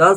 10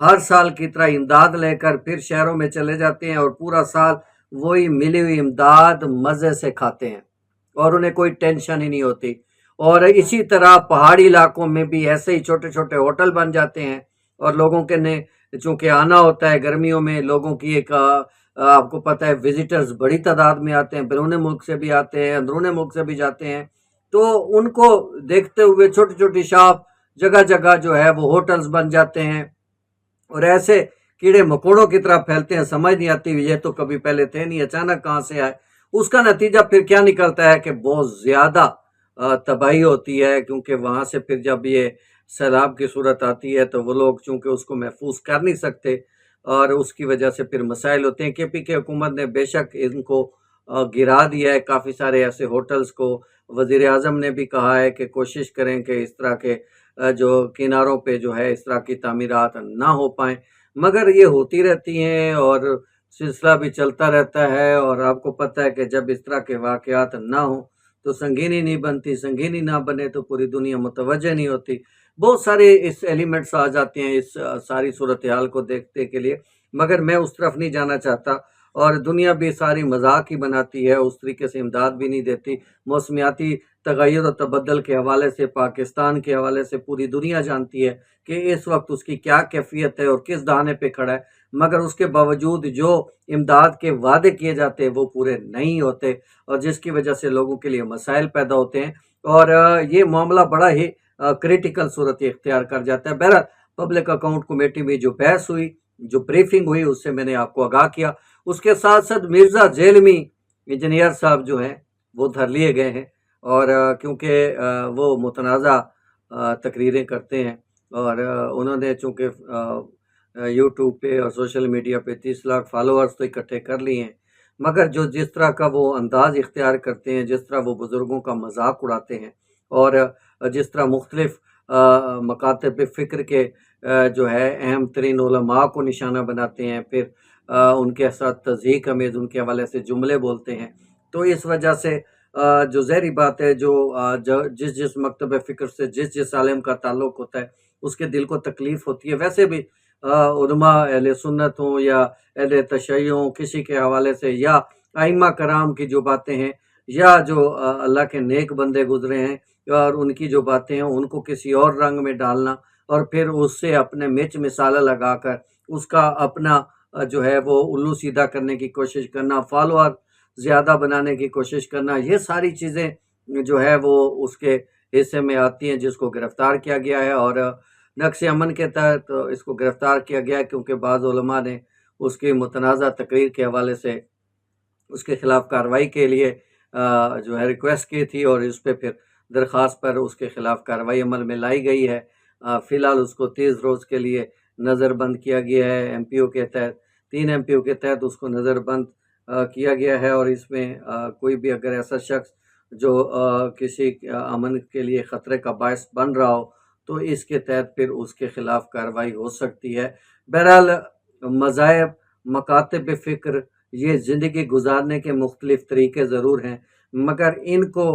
ہر سال کی طرح امداد لے کر پھر شہروں میں چلے جاتے ہیں اور پورا سال وہی ملی ہوئی امداد مزے سے کھاتے ہیں اور انہیں کوئی ٹینشن ہی نہیں ہوتی۔ اور اسی طرح پہاڑی علاقوں میں بھی ایسے ہی چھوٹے چھوٹے ہوٹل بن جاتے ہیں، اور لوگوں کے نے چونکہ آنا ہوتا ہے گرمیوں میں، لوگوں کی ایک آپ کو پتہ ہے وزٹرز بڑی تعداد میں آتے ہیں، بیرون ملک سے بھی آتے ہیں، اندرون ملک سے بھی جاتے ہیں، تو ان کو دیکھتے ہوئے چھوٹی چھوٹی شاپ جگہ جگہ جو ہے وہ ہوٹلز بن جاتے ہیں، اور ایسے کیڑے مکوڑوں کی طرح پھیلتے ہیں، سمجھ نہیں آتی یہ تو کبھی پہلے تھے نہیں، اچانک کہاں سے آئے۔ اس کا نتیجہ پھر کیا نکلتا ہے کہ بہت زیادہ تباہی ہوتی ہے، کیونکہ وہاں سے پھر جب یہ سیلاب کی صورت آتی ہے تو وہ لوگ چونکہ اس کو محفوظ کر نہیں سکتے، اور اس کی وجہ سے پھر مسائل ہوتے ہیں۔ KPK حکومت نے بے شک ان کو گرا دیا ہے، کافی سارے ایسے ہوٹلز کو۔ وزیر اعظم نے بھی کہا ہے کہ کوشش کریں کہ اس طرح کے جو کناروں پہ جو ہے اس طرح کی تعمیرات نہ ہو پائیں، مگر یہ ہوتی رہتی ہیں اور سلسلہ بھی چلتا رہتا ہے۔ اور آپ کو پتہ ہے کہ جب اس طرح کے واقعات نہ ہوں تو سنگینی نہیں بنتی، سنگینی نہ بنے تو پوری دنیا متوجہ نہیں ہوتی۔ بہت سارے اس ایلیمنٹس آ جاتے ہیں اس ساری صورتحال کو دیکھتے کے لیے، مگر میں اس طرف نہیں جانا چاہتا، اور دنیا بھی ساری مذاق ہی بناتی ہے، اس طریقے سے امداد بھی نہیں دیتی۔ موسمیاتی تغیر و تبدل کے حوالے سے، پاکستان کے حوالے سے پوری دنیا جانتی ہے کہ اس وقت اس کی کیا کیفیت ہے اور کس دہانے پہ کھڑا ہے، مگر اس کے باوجود جو امداد کے وعدے کیے جاتے ہیں وہ پورے نہیں ہوتے، اور جس کی وجہ سے لوگوں کے لیے مسائل پیدا ہوتے ہیں، اور یہ معاملہ بڑا ہی کریٹیکل صورت اختیار کر جاتا ہے۔ بہرحال پبلک اکاؤنٹ کمیٹی میں جو بحث ہوئی، جو بریفنگ ہوئی، اس سے میں نے آپ کو آگاہ کیا۔ اس کے ساتھ ساتھ مرزا جیلمی انجینئر صاحب جو ہیں وہ دھر لیے گئے ہیں، اور کیونکہ وہ متنازع تقریریں کرتے ہیں، اور انہوں نے چونکہ یوٹیوب پہ اور سوشل میڈیا پہ 30 لاکھ فالوورز تو اکٹھے کر لیے ہیں، مگر جو جس طرح کا وہ انداز اختیار کرتے ہیں، جس طرح وہ بزرگوں کا مذاق اڑاتے ہیں، اور جس طرح مختلف مکاتب فکر کے جو ہے اہم ترین علماء کو نشانہ بناتے ہیں، پھر ان کے ساتھ تضحیک امیز ان کے حوالے سے جملے بولتے ہیں، تو اس وجہ سے جو ظاہری بات ہے جو جس مکتب فکر سے جس عالم کا تعلق ہوتا ہے اس کے دل کو تکلیف ہوتی ہے۔ ویسے بھی علماء اہل سنت ہوں یا اہل تشیع ہوں، کسی کے حوالے سے یا ائمہ کرام کی جو باتیں ہیں، یا جو اللہ کے نیک بندے گزرے ہیں اور ان کی جو باتیں ہیں ان کو کسی اور رنگ میں ڈالنا، اور پھر اس سے اپنے مرچ مسالہ لگا کر اس کا اپنا جو ہے وہ الو سیدھا کرنے کی کوشش کرنا، فالوور زیادہ بنانے کی کوشش کرنا، یہ ساری چیزیں جو ہے وہ اس کے حصے میں آتی ہیں، جس کو گرفتار کیا گیا ہے۔ اور نقش امن کے تحت اس کو گرفتار کیا گیا ہے، کیونکہ بعض علماء نے اس کی متنازع تقریر کے حوالے سے اس کے خلاف کارروائی کے لیے جو ہے ریکویسٹ کی تھی، اور اس پہ پھر درخواست پر اس کے خلاف کارروائی عمل میں لائی گئی ہے۔ فی الحال اس کو 30 روز کے لیے نظر بند کیا گیا ہے، MPO کے تحت 3 MPO کے تحت اس کو نظر بند کیا گیا ہے، اور اس میں کوئی بھی اگر ایسا شخص جو کسی امن کے لیے خطرے کا باعث بن رہا ہو تو اس کے تحت پھر اس کے خلاف کارروائی ہو سکتی ہے۔ بہرحال مذاہب، مکاتب فکر، یہ زندگی گزارنے کے مختلف طریقے ضرور ہیں، مگر ان کو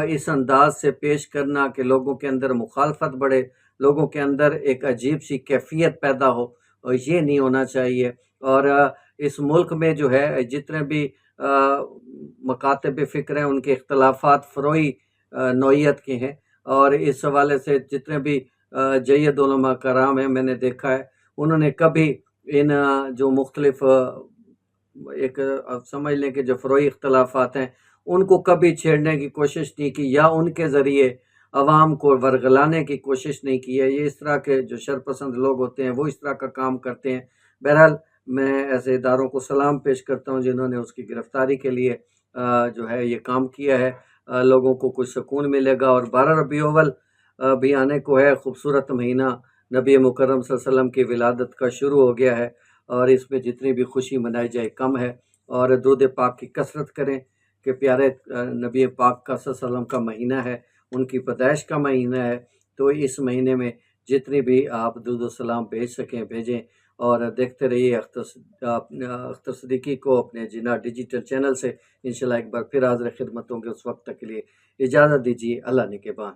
اس انداز سے پیش کرنا کہ لوگوں کے اندر مخالفت بڑھے، لوگوں کے اندر ایک عجیب سی کیفیت پیدا ہو، اور یہ نہیں ہونا چاہیے۔ اور اس ملک میں جو ہے جتنے بھی مکاتب فکر ہیں ان کے اختلافات فروعی نوعیت کے ہیں، اور اس حوالے سے جتنے بھی جید علماء کرام ہیں میں نے دیکھا ہے انہوں نے کبھی ان جو مختلف ایک سمجھ لیں کہ جو فروعی اختلافات ہیں ان کو کبھی چھیڑنے کی کوشش نہیں کی، یا ان کے ذریعے عوام کو ورگلانے کی کوشش نہیں کی ہے۔ یہ اس طرح کے جو شرپسند لوگ ہوتے ہیں وہ اس طرح کا کام کرتے ہیں۔ بہرحال میں ایسے اداروں کو سلام پیش کرتا ہوں جنہوں نے اس کی گرفتاری کے لیے جو ہے یہ کام کیا ہے۔ لوگوں کو کچھ سکون ملے گا، اور 12 ربیع الاول بھی آنے کو ہے، خوبصورت مہینہ نبی مکرم صلی اللہ علیہ وسلم کی ولادت کا شروع ہو گیا ہے، اور اس میں جتنی بھی خوشی منائی جائے کم ہے، اور درود پاک کی کثرت کریں کہ پیارے نبی پاک کا صلی اللہ علیہ وسلم کا مہینہ ہے، ان کی پیدائش کا مہینہ ہے، تو اس مہینے میں جتنی بھی آپ درود و سلام بھیج سکیں بھیجیں، اور دیکھتے رہیے اختر صدیقی کو اپنے جنا ڈیجیٹل چینل سے۔ انشاءاللہ ایک بار پھر حاضر خدمت ہوں گے، اس وقت تک کے لیے اجازت دیجیے، اللہ نگہبان۔